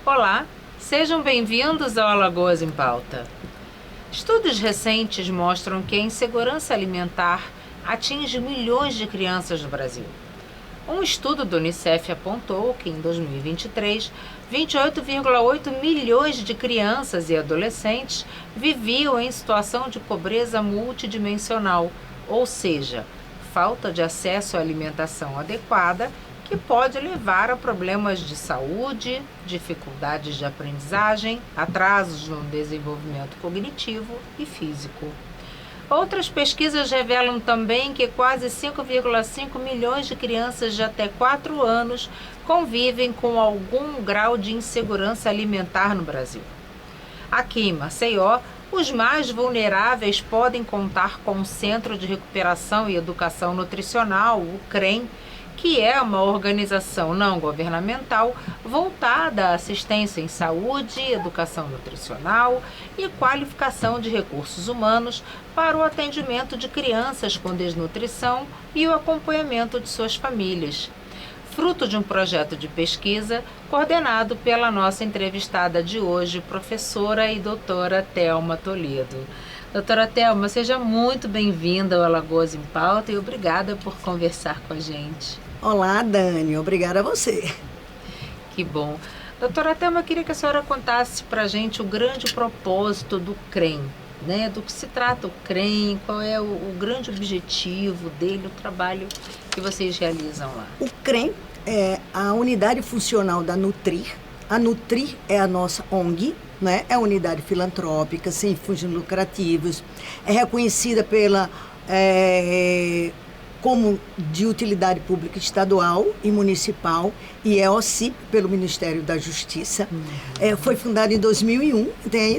Olá, sejam bem-vindos ao Alagoas em Pauta. Estudos recentes mostram que a insegurança alimentar atinge milhões de crianças no Brasil. Um estudo do Unicef apontou que em 2023, 28,8 milhões de crianças e adolescentes viviam em situação de pobreza multidimensional, ou seja, falta de acesso à alimentação adequada, que pode levar a problemas de saúde, dificuldades de aprendizagem, atrasos no desenvolvimento cognitivo e físico. Outras pesquisas revelam também que quase 5,5 milhões de crianças de até 4 anos convivem com algum grau de insegurança alimentar no Brasil. Aqui em Maceió, os mais vulneráveis podem contar com o Centro de Recuperação e Educação Nutricional, o CREM, que é uma organização não governamental voltada à assistência em saúde, educação nutricional e qualificação de recursos humanos para o atendimento de crianças com desnutrição e o acompanhamento de suas famílias. Fruto de um projeto de pesquisa coordenado pela nossa entrevistada de hoje, professora e doutora Thelma Toledo. Doutora Thelma, seja muito bem-vinda ao Alagoas em Pauta e obrigada por conversar com a gente. Olá, Dani. Obrigada a você. Que bom. Doutora Thelma, eu queria que a senhora contasse para a gente o grande propósito do CREM, né? Do que se trata o CREM, qual é o grande objetivo dele, o trabalho que vocês realizam lá. O CREM é a unidade funcional da Nutrir. A Nutrir é a nossa ONG, né? É a unidade filantrópica, sem fins lucrativos. É reconhecida pela... como de utilidade pública estadual e municipal, e é OCIP, pelo Ministério da Justiça. Foi fundada em 2001,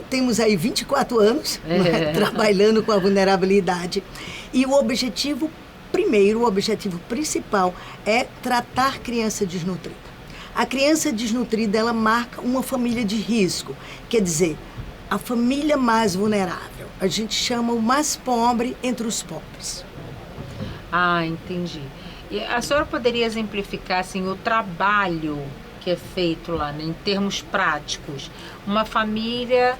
temos aí 24 anos né, trabalhando com a vulnerabilidade. E o objetivo principal é tratar criança desnutrida. A criança desnutrida, ela marca uma família de risco, quer dizer, a família mais vulnerável. A gente chama o mais pobre entre os pobres. Ah, entendi. E a senhora poderia exemplificar assim, o trabalho que é feito lá, né, em termos práticos? Uma família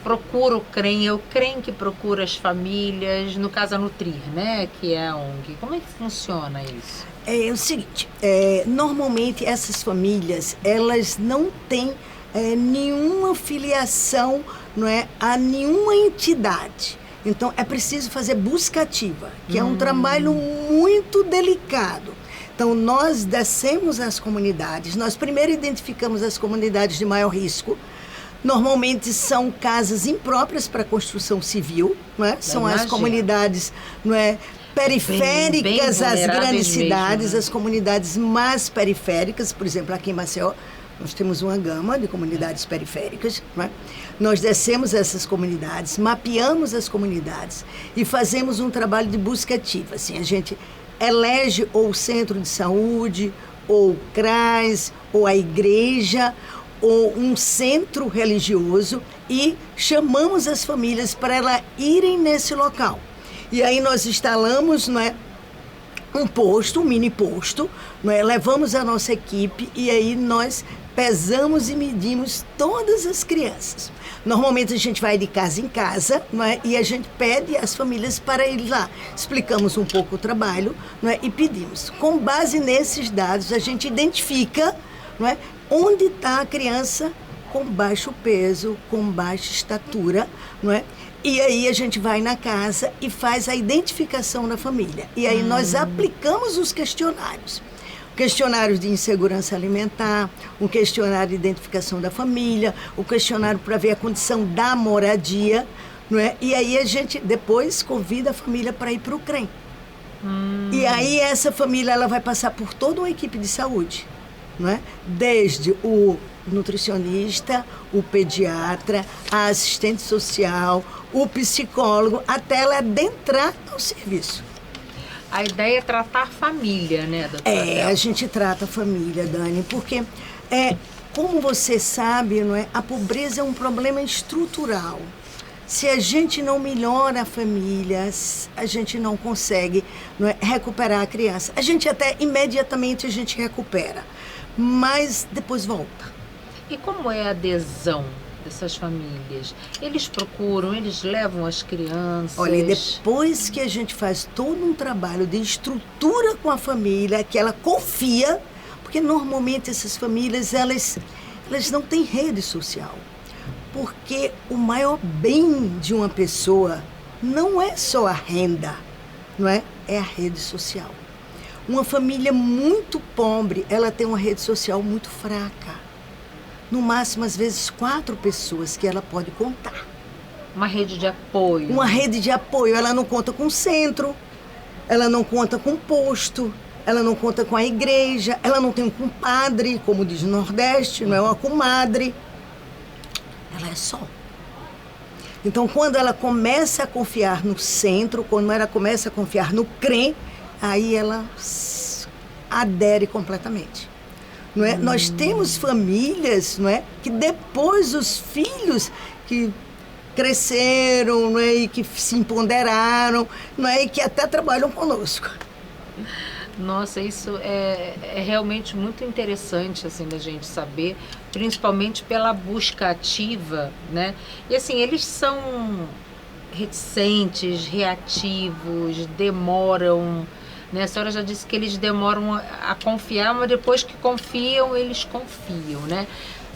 procura o CREM, é o CREM que procura as famílias, no caso a Nutrir, né, que é a ONG. Como é que funciona isso? É o seguinte, normalmente essas famílias, elas não têm nenhuma filiação, não é, a nenhuma entidade. Então, é preciso fazer busca ativa, que é um trabalho muito delicado. Então, nós descemos às comunidades, nós primeiro identificamos as comunidades de maior risco. Normalmente são casas impróprias para construção civil, não é? São as comunidades, não é, periféricas às grandes cidades, mesmo, né? As comunidades mais periféricas, por exemplo, aqui em Maceió, nós temos uma gama de comunidades periféricas, não é? Nós descemos essas comunidades, mapeamos as comunidades e fazemos um trabalho de busca ativa. Assim, a gente elege ou o centro de saúde, ou o CRAS, ou a igreja, ou um centro religioso e chamamos as famílias para elas irem nesse local. E aí nós instalamos, não é, um posto, um mini posto, não é? Levamos a nossa equipe e aí nós pesamos e medimos todas as crianças. Normalmente a gente vai de casa em casa, não é? E a gente pede às famílias para ir lá. Explicamos um pouco o trabalho, não é? E pedimos. Com base nesses dados, a gente identifica, não é, onde está a criança com baixo peso, com baixa estatura, não é? E aí a gente vai na casa e faz a identificação da família. E aí nós aplicamos os questionários. Questionários de insegurança alimentar, um questionário de identificação da família, o questionário para ver a condição da moradia, não é? E aí a gente depois convida a família para ir para o CREM. E aí essa família ela vai passar por toda uma equipe de saúde, não é? Desde o nutricionista, o pediatra, a assistente social, o psicólogo, até ela adentrar ao serviço. A ideia é tratar a família, né, doutora Thelma? A gente trata a família, Dani, porque, como você sabe, não é, a pobreza é um problema estrutural. Se a gente não melhora a família, a gente não consegue, não é, recuperar a criança. A gente até, imediatamente, a gente recupera, mas depois volta. E como é a adesão dessas famílias? Eles procuram, eles levam as crianças? Olha, depois que a gente faz todo um trabalho de estrutura com a família, que ela confia, porque normalmente essas famílias, elas não têm rede social. Porque o maior bem de uma pessoa não é só a renda, não é? É a rede social. Uma família muito pobre, ela tem uma rede social muito fraca. No máximo, às vezes, 4 pessoas que ela pode contar. Uma rede de apoio. Uma rede de apoio. Ela não conta com centro, ela não conta com posto, ela não conta com a igreja, ela não tem um compadre, como diz no Nordeste, não é uma comadre. Ela é só. Então, quando ela começa a confiar no centro, quando ela começa a confiar no CREM, aí ela adere completamente. Não é? Nós temos famílias, não é, que depois os filhos que cresceram, não é, e que se empoderaram, não é, e que até trabalham conosco. Nossa, isso é realmente muito interessante, assim, da gente saber, principalmente pela busca ativa, né? E assim, eles são reticentes, reativos, demoram, né? A senhora já disse que eles demoram a confiar, mas depois que confiam, eles confiam, né?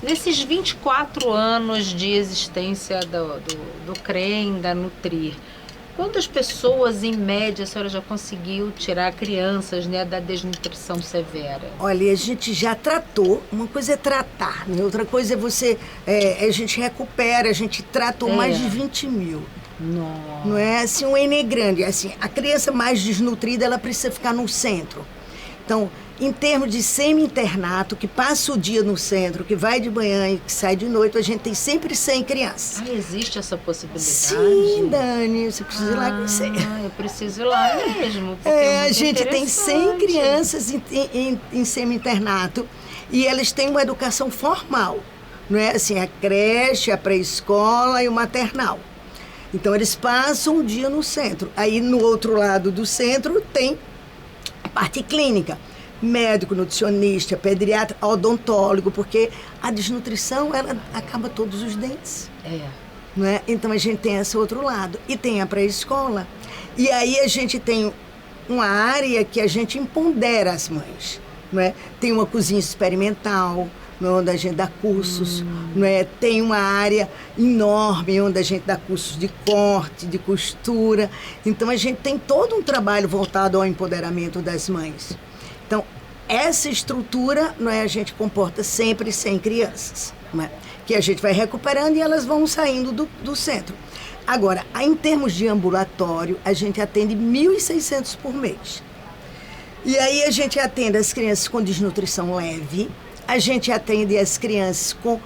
Nesses 24 anos de existência do CREM, da Nutrir, quantas pessoas, em média, a senhora já conseguiu tirar crianças, né, da desnutrição severa? Olha, a gente já tratou. Uma coisa é tratar, né? Outra coisa é a gente recupera, a gente tratou mais de 20 mil. Nossa. Não é assim, um N grande. Assim, a criança mais desnutrida, ela precisa ficar no centro. Então, em termos de semi-internato, que passa o dia no centro, que vai de manhã e que sai de noite, a gente tem sempre 100 crianças. Ah, existe essa possibilidade? Sim, Dani, você precisa ir lá conhecer. Eu preciso ir lá mesmo. A gente tem 100 crianças em semi-internato e elas têm uma educação formal. Não é assim, a creche, a pré-escola e o maternal. Então, eles passam o dia no centro. Aí, no outro lado do centro, tem a parte clínica. Médico, nutricionista, pediatra, odontólogo, porque a desnutrição, ela acaba todos os dentes. Não é? Então, a gente tem esse outro lado. E tem a pré-escola. E aí, a gente tem uma área que a gente empodera as mães. Não é? Tem uma cozinha experimental, onde a gente dá cursos, não é? Tem uma área enorme onde a gente dá cursos de corte, de costura. Então, a gente tem todo um trabalho voltado ao empoderamento das mães. Então, essa estrutura, não é, a gente comporta sempre 100 crianças, não é? Que a gente vai recuperando e elas vão saindo do centro. Agora, em termos de ambulatório, a gente atende 1.600 por mês. E aí a gente atende as crianças com desnutrição leve, a gente atende as crianças com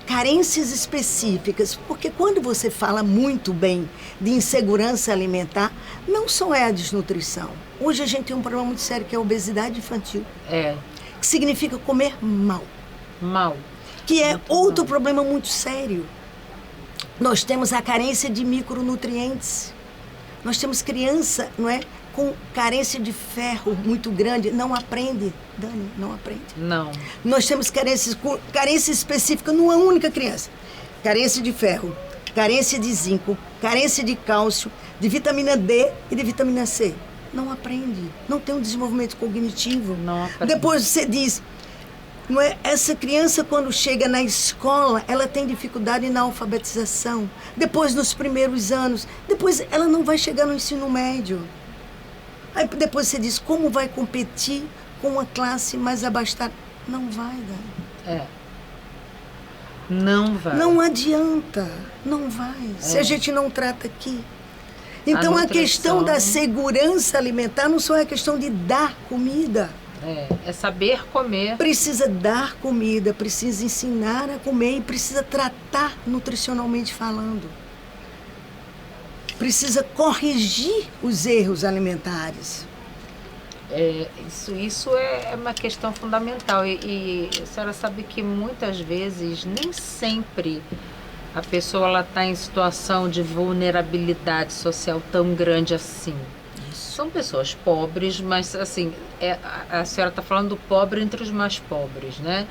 carências específicas, porque quando você fala muito bem de insegurança alimentar, não só é a desnutrição. Hoje a gente tem um problema muito sério que é a obesidade infantil. Que significa comer mal. Mal. Que é outro problema muito sério. Nós temos a carência de micronutrientes. Nós temos criança, não é, com carência de ferro muito grande, não aprende, Dani, não aprende. Não. Nós temos carência específica numa única criança. Carência de ferro, carência de zinco, carência de cálcio, de vitamina D e de vitamina C. Não aprende, não tem um desenvolvimento cognitivo. Não aprende. Depois você diz, não é, essa criança quando chega na escola, ela tem dificuldade na alfabetização. Depois nos primeiros anos, depois ela não vai chegar no ensino médio. Aí depois você diz, como vai competir com uma classe mais abastada? Não vai, Dani. Não vai. Não adianta, não vai. Se a gente não trata aqui. Então a questão da segurança alimentar não só é a questão de dar comida. É saber comer. Precisa dar comida, precisa ensinar a comer e precisa tratar nutricionalmente falando. Precisa corrigir os erros alimentares. Isso é uma questão fundamental. E a senhora sabe que muitas vezes, nem sempre a pessoa está em situação de vulnerabilidade social tão grande assim. São pessoas pobres, mas assim, a senhora está falando do pobre entre os mais pobres, né?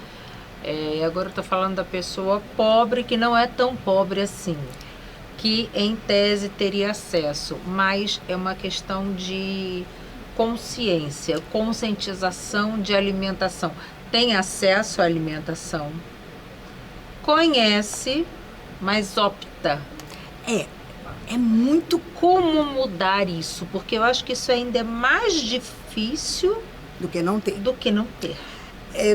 Agora eu estou falando da pessoa pobre, que não é tão pobre assim, que em tese teria acesso, mas é uma questão de consciência, conscientização de alimentação. Tem acesso à alimentação, conhece, mas opta. É muito... Como mudar isso? Porque eu acho que isso ainda é mais difícil do que não ter.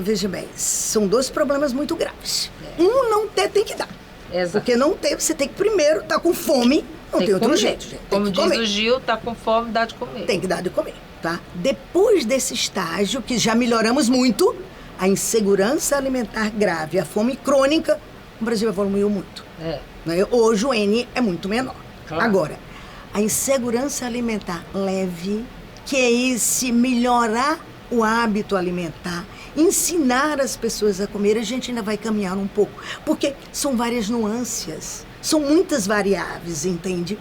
Veja bem, são dois problemas muito graves. Um, não ter, tem que dar. Exato. Porque não ter, você tem que primeiro estar com fome, não tem outro jeito, gente. Como diz o Gil, tá com fome, dá de comer. Tem que dar de comer, tá? Depois desse estágio, que já melhoramos muito, a insegurança alimentar grave, a fome crônica, o Brasil evoluiu muito. Hoje o N é muito menor. Claro. Agora, a insegurança alimentar leve, que é esse melhorar o hábito alimentar, ensinar as pessoas a comer, a gente ainda vai caminhar um pouco, porque são várias nuances, são muitas variáveis, entende?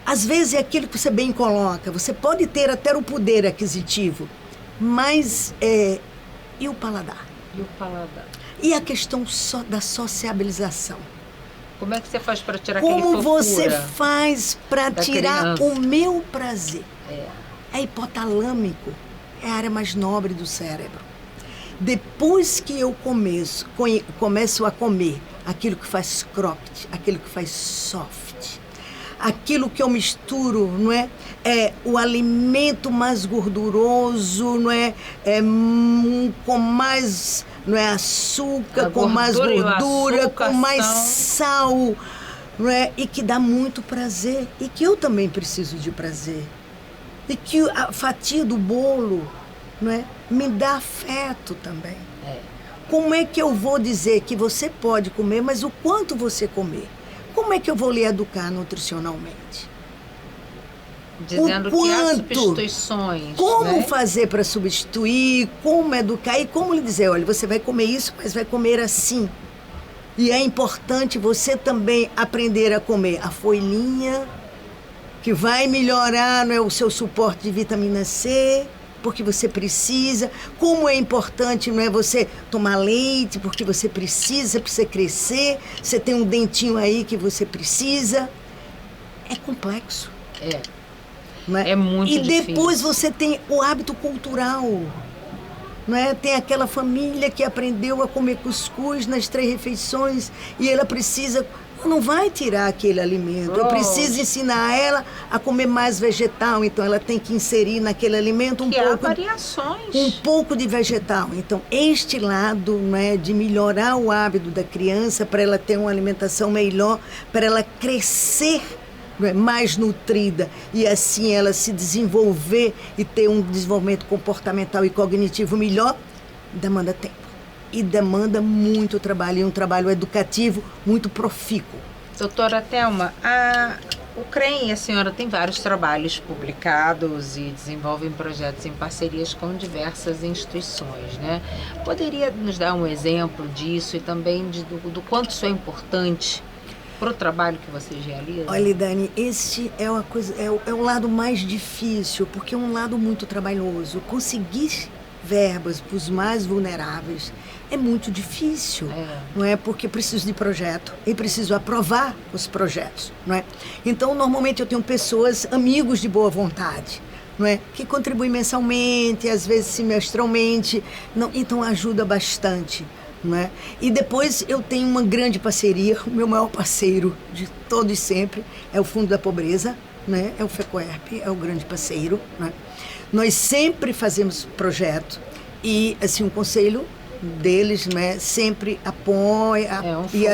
Às vezes é aquilo que você bem coloca, você pode ter até o poder aquisitivo, mas e o paladar? E a questão da sociabilização? Como é que você faz para tirar aquele fofura? Como você faz para tirar o meu prazer? É hipotalâmico, é a área mais nobre do cérebro. Depois que eu começo a comer aquilo que faz cropped, aquilo que faz soft, aquilo que eu misturo, não é? É o alimento mais gorduroso, não é? Com mais, não é, açúcar, com mais gordura, com mais sal, não é? E que dá muito prazer, e que eu também preciso de prazer. E que a fatia do bolo, não é, me dá afeto também. Como é que eu vou dizer que você pode comer, mas o quanto você comer? Como é que eu vou lhe educar nutricionalmente? Dizendo que há substituições. Como fazer para substituir, como educar e como lhe dizer, olha, você vai comer isso, mas vai comer assim. E é importante você também aprender a comer a folhinha, que vai melhorar, não é, o seu suporte de vitamina C, porque você precisa. Como é importante, não é, você tomar leite, porque você precisa para você crescer. Você tem um dentinho aí que você precisa. É complexo. Não é? É muito difícil. E depois você tem o hábito cultural. Não é? Tem aquela família que aprendeu a comer cuscuz nas 3 refeições e ela precisa... Não vai tirar aquele alimento. Eu preciso ensinar ela a comer mais vegetal, então ela tem que inserir naquele alimento variações. Um pouco de vegetal. Então, este lado, né, de melhorar o hábito da criança para ela ter uma alimentação melhor, para ela crescer, né, mais nutrida e assim ela se desenvolver e ter um desenvolvimento comportamental e cognitivo melhor, demanda tempo. E demanda muito trabalho, e um trabalho educativo muito profícuo. Doutora Thelma, o CREM, a senhora tem vários trabalhos publicados e desenvolvem projetos em parcerias com diversas instituições, né? Poderia nos dar um exemplo disso e também do quanto isso é importante para o trabalho que vocês realizam? Olha, Dani, esse é uma coisa, é o lado mais difícil, porque é um lado muito trabalhoso. Conseguir verbas para os mais vulneráveis é muito difícil, não é? Porque preciso de projeto e preciso aprovar os projetos, não é? Então, normalmente eu tenho pessoas, amigos de boa vontade, não é? Que contribuem mensalmente, às vezes semestralmente, então ajuda bastante, não é? E depois eu tenho uma grande parceria, o meu maior parceiro de todos sempre é o Fundo da Pobreza, né? É o FECOERP, é o grande parceiro, né? Nós sempre fazemos projeto e assim, o conselho deles, né, sempre apoia e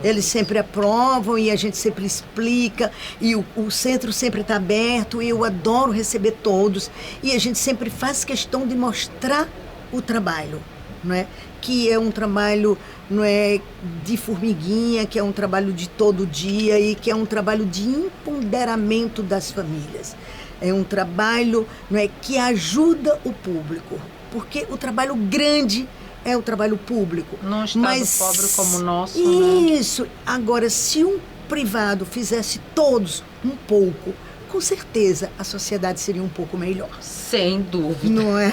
eles sempre aprovam e a gente sempre explica e o centro sempre está aberto e eu adoro receber todos e a gente sempre faz questão de mostrar o trabalho, não é? Que é um trabalho, não é, de formiguinha, que é um trabalho de todo dia e que é um trabalho de empoderamento das famílias. É um trabalho, não é, que ajuda o público, porque o trabalho grande é o trabalho público. Num estado pobre como o nosso, isso. Né? Agora, se um privado fizesse todos um pouco, com certeza a sociedade seria um pouco melhor. Sem dúvida. Não é?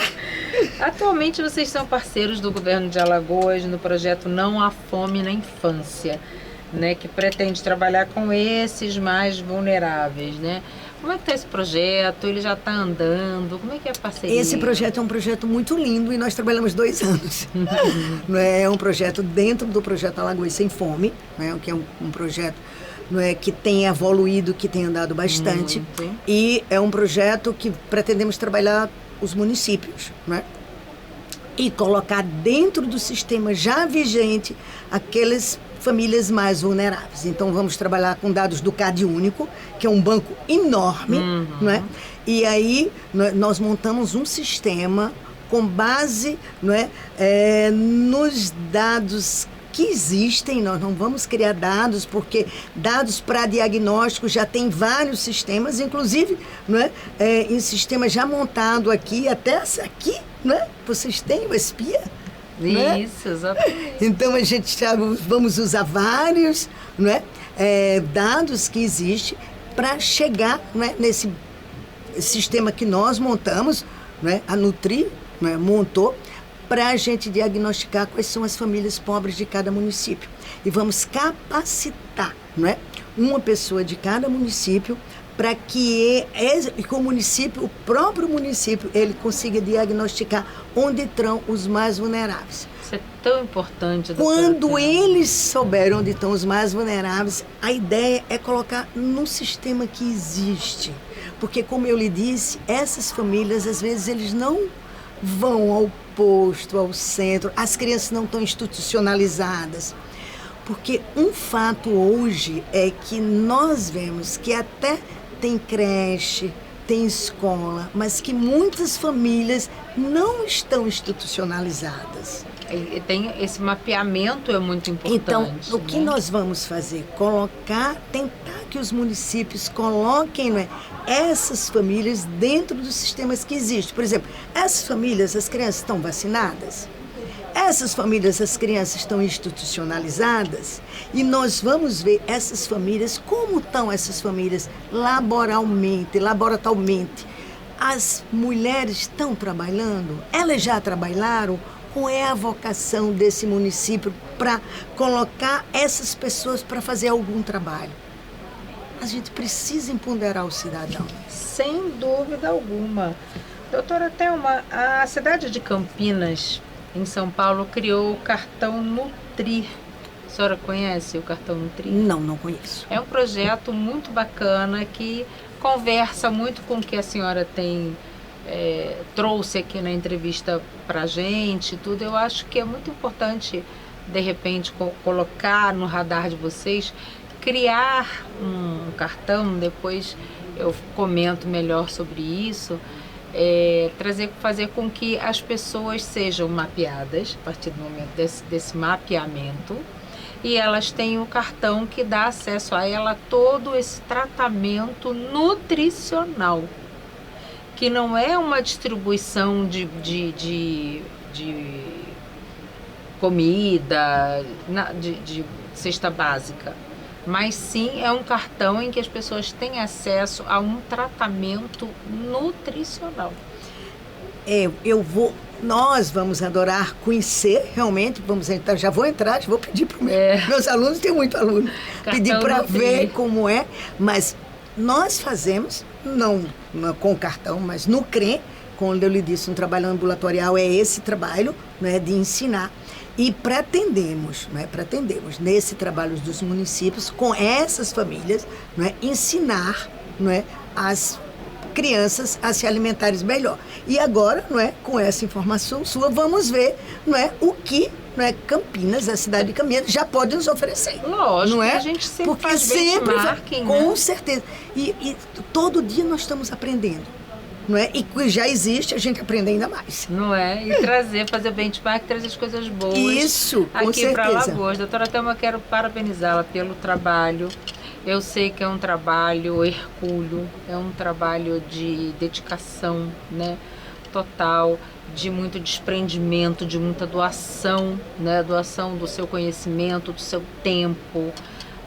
Atualmente vocês são parceiros do governo de Alagoas no projeto Não Há Fome na Infância, né, que pretende trabalhar com esses mais vulneráveis, né? Como é que está esse projeto? Ele já está andando? Como é que é a parceria? Esse projeto é um projeto muito lindo e nós trabalhamos 2 anos. Não é? É um projeto dentro do projeto Alagoas Sem Fome, né? Que é um projeto, não é, que tem evoluído, que tem andado bastante. Muito. E é um projeto que pretendemos trabalhar os municípios, né? E colocar dentro do sistema já vigente aquelas famílias mais vulneráveis. Então, vamos trabalhar com dados do CAD Único, que é um banco enorme, não é? E aí, nós montamos um sistema com base, não é, nos dados que existem. Nós não vamos criar dados, porque dados para diagnóstico já tem vários sistemas, inclusive, não é, em sistema já montado aqui, até essa aqui, não é? Vocês têm o Espia? Né? Isso, exatamente. Então a gente já vamos usar vários, não é, dados que existem para chegar, não é, nesse sistema que nós montamos, não é, a Nutri, não é, montou, para a gente diagnosticar quais são as famílias pobres de cada município. E vamos capacitar, não é, uma pessoa de cada município para que o município, o próprio município, ele consiga diagnosticar onde estão os mais vulneráveis. Isso é tão importante. Quando eles souberem onde estão os mais vulneráveis, a ideia é colocar num sistema que existe. Porque, como eu lhe disse, essas famílias, às vezes, eles não vão ao posto, ao centro, as crianças não estão institucionalizadas. Porque um fato hoje é que nós vemos que até tem creche, tem escola, mas que muitas famílias não estão institucionalizadas. E tem esse mapeamento, é muito importante. Então, o que nós vamos fazer? Tentar que os municípios coloquem, né, essas famílias dentro dos sistemas que existem. Por exemplo, essas famílias, as crianças estão vacinadas? Essas famílias, as crianças estão institucionalizadas, e nós vamos ver essas famílias, como estão essas famílias laboratalmente. As mulheres estão trabalhando? Elas já trabalharam? Qual é a vocação desse município para colocar essas pessoas para fazer algum trabalho? A gente precisa empoderar o cidadão. Sem dúvida alguma. Doutora Thelma, a cidade de Campinas, em São Paulo, criou o cartão Nutri. A senhora conhece o cartão Nutri? Não conheço. É um projeto muito bacana que conversa muito com o que a senhora trouxe aqui na entrevista para a gente. Tudo. Eu acho que é muito importante, de repente, colocar no radar de vocês, criar um cartão. Depois eu comento melhor sobre isso. Fazer com que as pessoas sejam mapeadas a partir do momento desse mapeamento, e elas tenham o cartão que dá acesso a ela todo esse tratamento nutricional, que não é uma distribuição de comida, de cesta básica, mas sim é um cartão em que as pessoas têm acesso a um tratamento nutricional. Nós vamos adorar conhecer, realmente, já vou pedir para meus alunos, tem muito aluno, pedir para ver como é, mas nós fazemos, não com cartão, mas no CREM, quando eu lhe disse, um trabalho ambulatorial é esse trabalho, né, de ensinar. E pretendemos nesse trabalho dos municípios, com essas famílias, ensinar, as crianças a se alimentarem melhor. E agora, com essa informação sua, vamos ver, o que, Campinas, a cidade de Campinas, já pode nos oferecer. Lógico, a gente sempre faz benchmarking, com certeza. E todo dia nós estamos aprendendo. E que já existe, a gente aprende ainda mais. Não é? E fazer benchmark, trazer as coisas boas. Isso, com aqui para certeza. Alagoas. Doutora Thelma, quero parabenizá-la pelo trabalho. Eu sei que é um trabalho hercúleo, é um trabalho de dedicação, total, de muito desprendimento, de muita doação, doação do seu conhecimento, do seu tempo,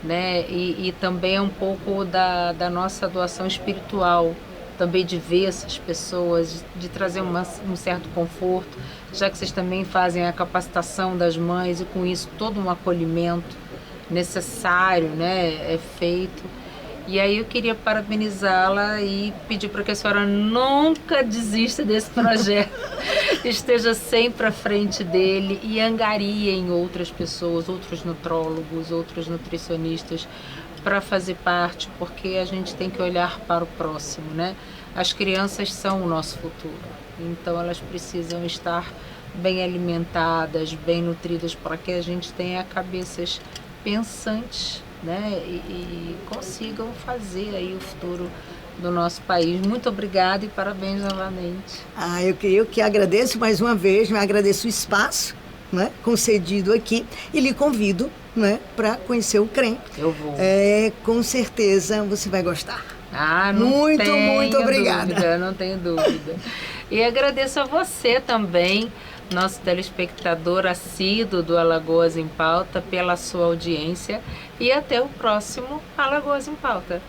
né? E também é um pouco da nossa doação espiritual, também de ver essas pessoas, de trazer um certo conforto, já que vocês também fazem a capacitação das mães e com isso todo um acolhimento necessário, né, é feito. E aí eu queria parabenizá-la e pedir para que a senhora nunca desista desse projeto, esteja sempre à frente dele e angariem outras pessoas, outros nutrólogos, outros nutricionistas para fazer parte, porque a gente tem que olhar para o próximo, né? As crianças são o nosso futuro, então elas precisam estar bem alimentadas, bem nutridas, para que a gente tenha cabeças pensantes, né, e consigam fazer aí o futuro do nosso país. Muito obrigada e parabéns novamente. Eu que agradeço mais uma vez, me agradeço o espaço, né, concedido aqui e lhe convido, né, para conhecer o CREM. Eu vou. Com certeza você vai gostar. Não muito tenho obrigada. Dúvida, não tenho dúvida. E agradeço a você também, nosso telespectador assíduo do Alagoas em Pauta, pela sua audiência e até o próximo Alagoas em Pauta.